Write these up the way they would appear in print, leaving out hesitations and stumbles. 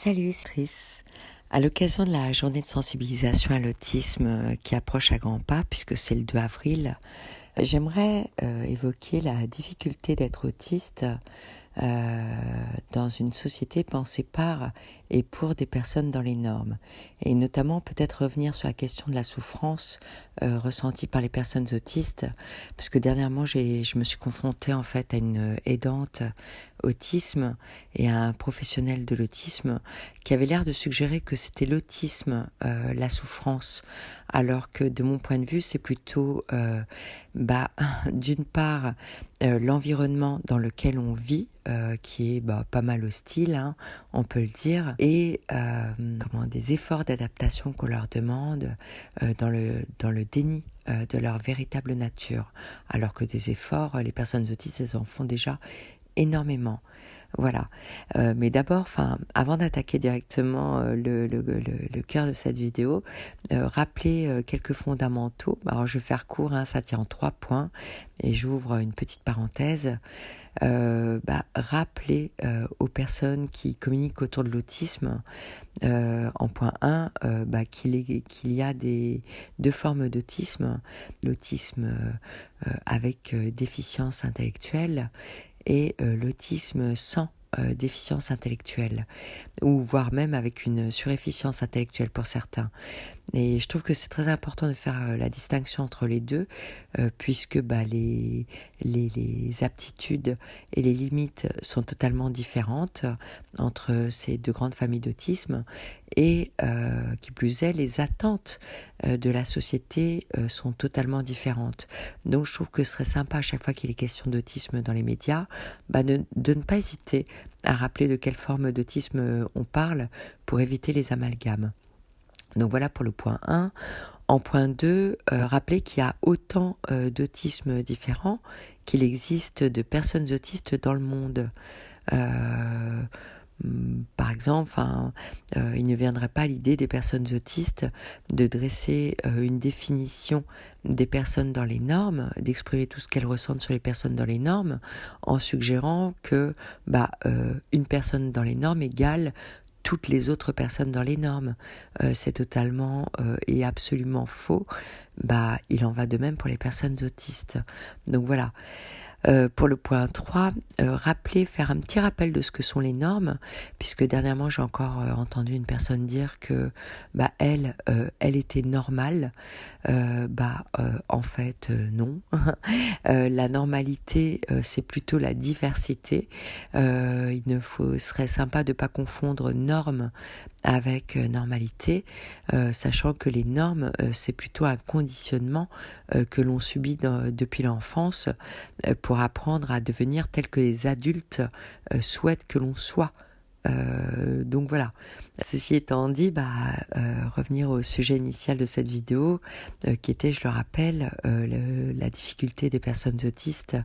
Salut, c'est Trice. À l'occasion de la journée de sensibilisation à l'autisme qui approche à grands pas, puisque c'est le 2 avril, j'aimerais évoquer la difficulté d'être autiste dans une société pensée par et pour des personnes dans les normes. Et notamment peut-être revenir sur la question de la souffrance ressentie par les personnes autistes, parce que dernièrement je me suis confrontée en fait à une aidante autisme et à un professionnel de l'autisme qui avait l'air de suggérer que c'était l'autisme, la souffrance, alors que de mon point de vue c'est plutôt d'une part l'environnement dans lequel on vit, qui est pas mal hostile, hein, on peut le dire, et des efforts d'adaptation qu'on leur demande dans le déni de leur véritable nature, alors que des efforts, les personnes autistes, elles en font déjà énormément. Voilà. Mais d'abord, avant d'attaquer directement le cœur de cette vidéo, rappeler quelques fondamentaux. Alors, je vais faire court, hein, ça tient en 3 points, et j'ouvre une petite parenthèse. Rappeler aux personnes qui communiquent autour de l'autisme, en point 1, qu'il y a deux formes d'autisme. L'autisme avec déficience intellectuelle et l'autisme sans déficience intellectuelle, ou voire même avec une surefficience intellectuelle pour certains. Et je trouve que c'est très important de faire la distinction entre les deux, puisque les aptitudes et les limites sont totalement différentes entre ces deux grandes familles d'autisme, et qui plus est, les attentes de la société sont totalement différentes. Donc je trouve que ce serait sympa à chaque fois qu'il est question d'autisme dans les médias, de ne pas hésiter à rappeler de quelle forme d'autisme on parle pour éviter les amalgames. Donc voilà pour le point 1. En point 2, rappeler qu'il y a autant d'autismes différents qu'il existe de personnes autistes dans le monde. Par exemple, il ne viendrait pas à l'idée des personnes autistes de dresser une définition des personnes dans les normes, d'exprimer tout ce qu'elles ressentent sur les personnes dans les normes, en suggérant que une personne dans les normes égale toutes les autres personnes dans les normes. C'est totalement et absolument faux. Il en va de même pour les personnes autistes. Donc voilà. Pour le point 3, faire un petit rappel de ce que sont les normes, puisque dernièrement j'ai encore entendu une personne dire que elle était normale. En fait, non. La normalité, c'est plutôt la diversité. Serait sympa de ne pas confondre normes avec normalité, sachant que les normes, c'est plutôt un conditionnement que l'on subit depuis l'enfance pour apprendre à devenir tel que les adultes souhaitent que l'on soit. Donc voilà. Ceci étant dit, revenir au sujet initial de cette vidéo, qui était, je le rappelle, la difficulté des personnes autistes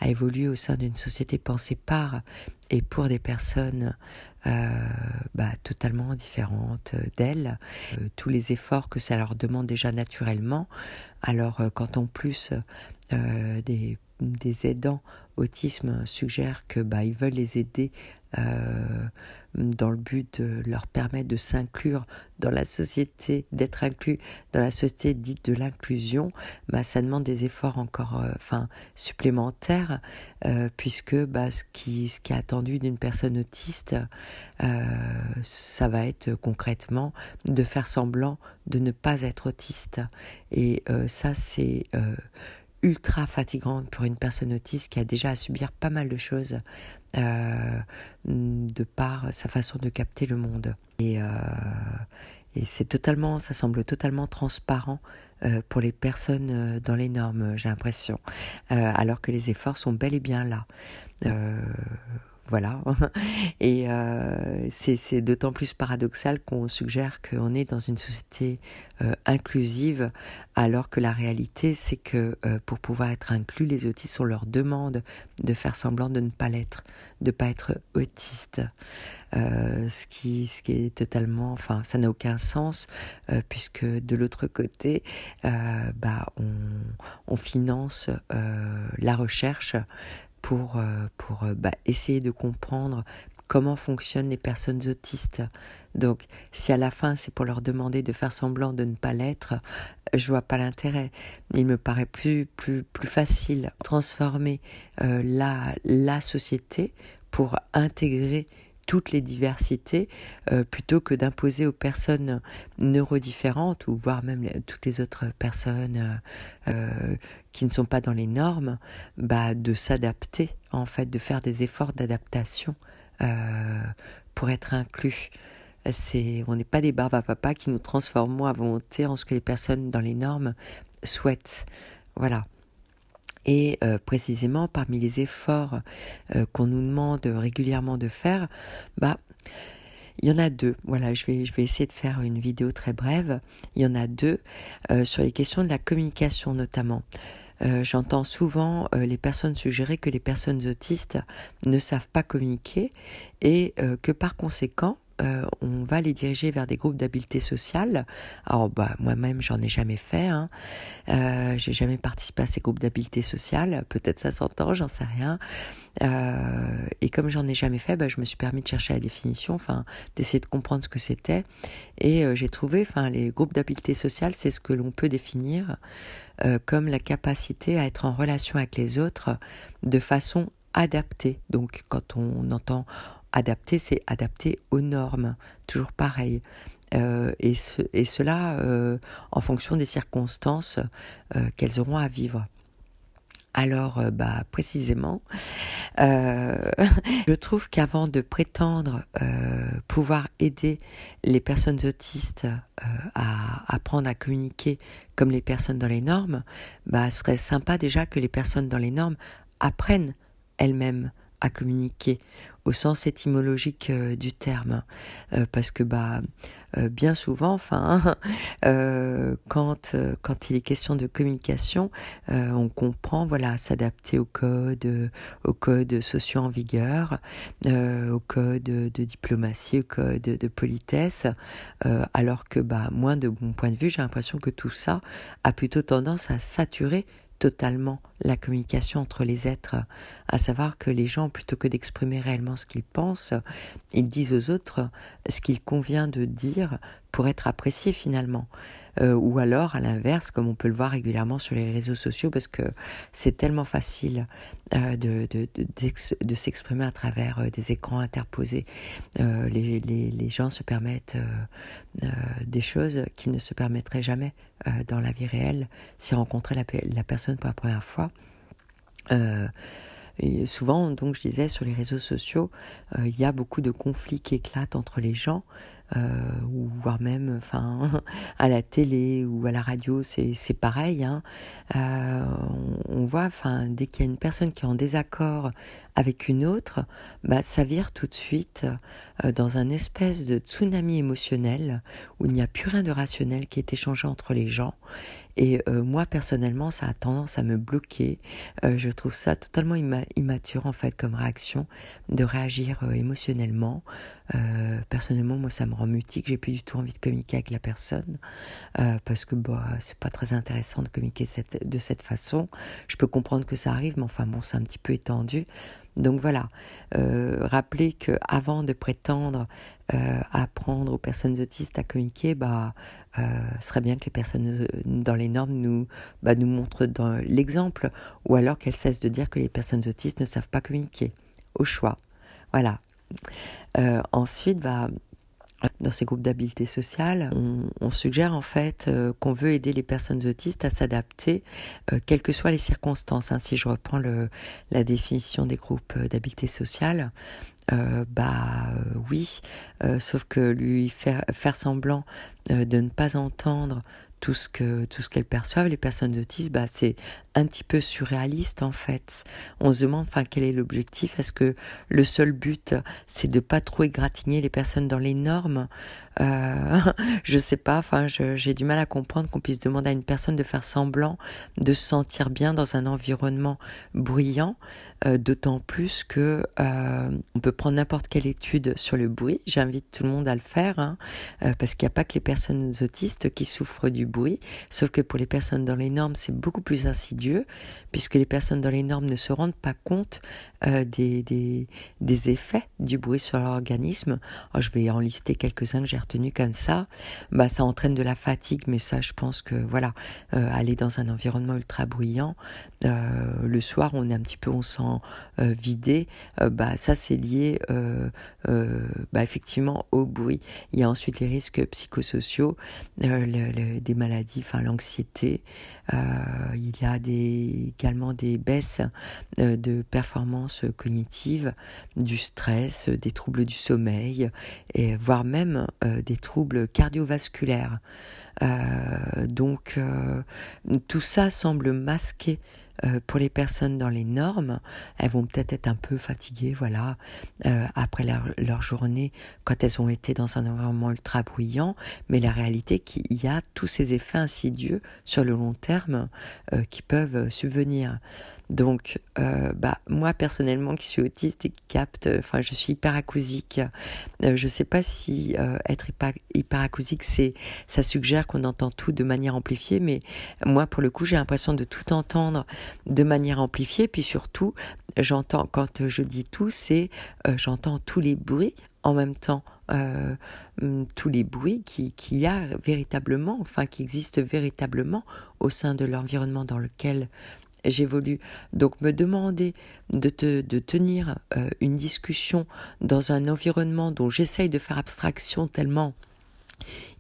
à évoluer au sein d'une société pensée par et pour des personnes totalement différentes d'elles, tous les efforts que ça leur demande déjà naturellement. Alors quand en plus des aidants autisme suggèrent que ils veulent les aider dans le but de leur permettre de s'inclure dans la société, d'être inclus dans la société dite de l'inclusion, ça demande des efforts encore supplémentaires, puisque ce qui est attendu d'une personne autiste, ça va être concrètement de faire semblant de ne pas être autiste. Et ça, c'est ultra fatigant pour une personne autiste qui a déjà à subir pas mal de choses de par sa façon de capter le monde. Et ça semble totalement transparent pour les personnes dans les normes, j'ai l'impression, alors que les efforts sont bel et bien là. Voilà. Et c'est d'autant plus paradoxal qu'on suggère qu'on est dans une société inclusive, alors que la réalité, c'est que pour pouvoir être inclus, les autistes, on leur demande de faire semblant de ne pas l'être, de ne pas être autiste. Ce qui est totalement... ça n'a aucun sens, puisque de l'autre côté, on finance la recherche pour essayer de comprendre comment fonctionnent les personnes autistes. Donc, si à la fin c'est pour leur demander de faire semblant de ne pas l'être, je vois pas l'intérêt. Il me paraît plus facile de transformer la société pour intégrer toutes les diversités plutôt que d'imposer aux personnes neurodifférentes ou voire même toutes les autres personnes qui ne sont pas dans les normes, de s'adapter, en fait, de faire des efforts d'adaptation pour être inclus. On n'est pas des barbes à papa qui nous transformons à volonté en ce que les personnes dans les normes souhaitent. Voilà. Et précisément, parmi les efforts qu'on nous demande régulièrement de faire, il y en a deux. Voilà, je vais essayer de faire une vidéo très brève. Il y en a deux sur les questions de la communication notamment. J'entends souvent les personnes suggérer que les personnes autistes ne savent pas communiquer et que par conséquent, on va les diriger vers des groupes d'habileté sociale. Alors moi-même j'en ai jamais fait, j'ai jamais participé à ces groupes d'habileté sociale, peut-être ça s'entend, j'en sais rien. Et comme j'en ai jamais fait, je me suis permis de chercher la définition, d'essayer de comprendre ce que c'était. Et j'ai trouvé, les groupes d'habileté sociale, c'est ce que l'on peut définir comme la capacité à être en relation avec les autres de façon adaptée. Donc quand on entend adapter, c'est adapté aux normes, toujours pareil. Et cela en fonction des circonstances qu'elles auront à vivre. Alors, précisément, je trouve qu'avant de prétendre pouvoir aider les personnes autistes à apprendre à communiquer comme les personnes dans les normes, ce serait sympa déjà que les personnes dans les normes apprennent elles-mêmes à communiquer au sens étymologique du terme, parce que bien souvent, quand il est question de communication, on comprend, s'adapter au code sociaux en vigueur, au code de diplomatie, au code de politesse, alors que moi, de mon point de vue, j'ai l'impression que tout ça a plutôt tendance à saturer totalement la communication entre les êtres, à savoir que les gens, plutôt que d'exprimer réellement ce qu'ils pensent, ils disent aux autres ce qu'il convient de dire pour être apprécié finalement. Ou alors, à l'inverse, comme on peut le voir régulièrement sur les réseaux sociaux, parce que c'est tellement facile de s'exprimer à travers des écrans interposés. Les gens se permettent des choses qu'ils ne se permettraient jamais dans la vie réelle si rencontraient la personne pour la première fois. Et souvent, donc, je disais, sur les réseaux sociaux, il y a beaucoup de conflits qui éclatent entre les gens, ou voire même, à la télé ou à la radio, c'est pareil. On voit, dès qu'il y a une personne qui est en désaccord avec une autre, ça vire tout de suite dans un espèce de tsunami émotionnel où il n'y a plus rien de rationnel qui est échangé entre les gens. Et moi, personnellement, ça a tendance à me bloquer. Je trouve ça totalement immature, en fait, comme réaction, de réagir émotionnellement. Personnellement, moi, ça me rend mutique. J'ai plus du tout envie de communiquer avec la personne parce que c'est pas très intéressant de communiquer de cette façon. Je peux comprendre que ça arrive, mais c'est un petit peu étendu. Donc voilà, rappeler qu'avant de prétendre apprendre aux personnes autistes à communiquer, serait bien que les personnes dans les normes nous montrent dans l'exemple, ou alors qu'elles cessent de dire que les personnes autistes ne savent pas communiquer, au choix. Voilà. Ensuite, dans ces groupes d'habileté sociale, on suggère en fait qu'on veut aider les personnes autistes à s'adapter, quelles que soient les circonstances. Si je reprends la définition des groupes d'habileté sociale, oui, sauf que lui faire semblant de ne pas entendre tout ce qu'elles perçoivent, les personnes autistes, c'est un petit peu surréaliste en fait. On se demande quel est l'objectif. Est-ce que le seul but c'est de pas trop égratigner les personnes dans les normes? Je sais pas, j'ai du mal à comprendre qu'on puisse demander à une personne de faire semblant de se sentir bien dans un environnement bruyant, d'autant plus que on peut prendre n'importe quelle étude sur le bruit. J'invite tout le monde à le faire, parce qu'il n'y a pas que les personnes autistes qui souffrent du bruit, sauf que pour les personnes dans les normes, c'est beaucoup plus insidieux. insidieux, puisque les personnes dans les normes ne se rendent pas compte des effets du bruit sur leur organisme. Alors, je vais en lister quelques-uns que j'ai retenus comme ça. Ça entraîne de la fatigue, mais ça, je pense que voilà, aller dans un environnement ultra bruyant, le soir, on sent vidé. Ça, c'est lié effectivement au bruit. Il y a ensuite les risques psychosociaux, des maladies, l'anxiété. Il y a également des baisses de performance cognitive, du stress, des troubles du sommeil, et voire même des troubles cardiovasculaires. Donc tout ça semble masquer pour les personnes dans les normes. Elles vont peut-être être un peu fatiguées, voilà, après leur journée, quand elles ont été dans un environnement ultra bruyant, mais la réalité, qu'il y a tous ces effets insidieux sur le long terme qui peuvent subvenir. Donc, moi personnellement, qui suis autiste et qui capte, je suis hyperacousique. Je sais pas si être hyperacousique, ça suggère qu'on entend tout de manière amplifiée, mais moi, pour le coup, j'ai l'impression de tout entendre de manière amplifiée, puis surtout, j'entends, quand je dis tout, j'entends tous les bruits en même temps. Tous les bruits qu'il y a véritablement, qui existent véritablement au sein de l'environnement dans lequel j'évolue. Donc me demander de tenir une discussion dans un environnement dont j'essaye de faire abstraction tellement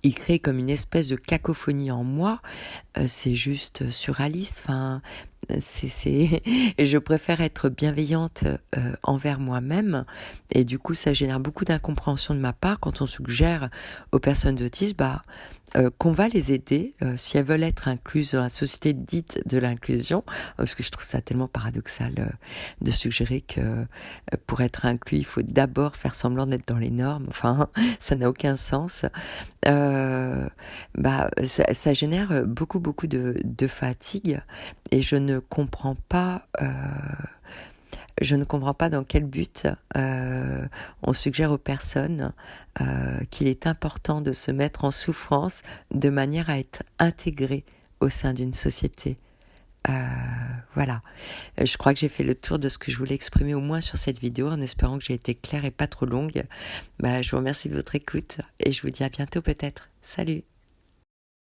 il crée comme une espèce de cacophonie en moi, c'est juste surréaliste. Je préfère être bienveillante envers moi-même, et du coup ça génère beaucoup d'incompréhension de ma part quand on suggère aux personnes autistes qu'on va les aider si elles veulent être incluses dans la société dite de l'inclusion, parce que je trouve ça tellement paradoxal de suggérer que pour être inclus il faut d'abord faire semblant d'être dans les normes. Ça n'a aucun sens. Ça génère beaucoup de fatigue, et je ne comprends pas dans quel but on suggère aux personnes qu'il est important de se mettre en souffrance de manière à être intégré au sein d'une société. Voilà. Je crois que j'ai fait le tour de ce que je voulais exprimer au moins sur cette vidéo, en espérant que j'ai été claire et pas trop longue. Je vous remercie de votre écoute et je vous dis à bientôt peut-être. Salut!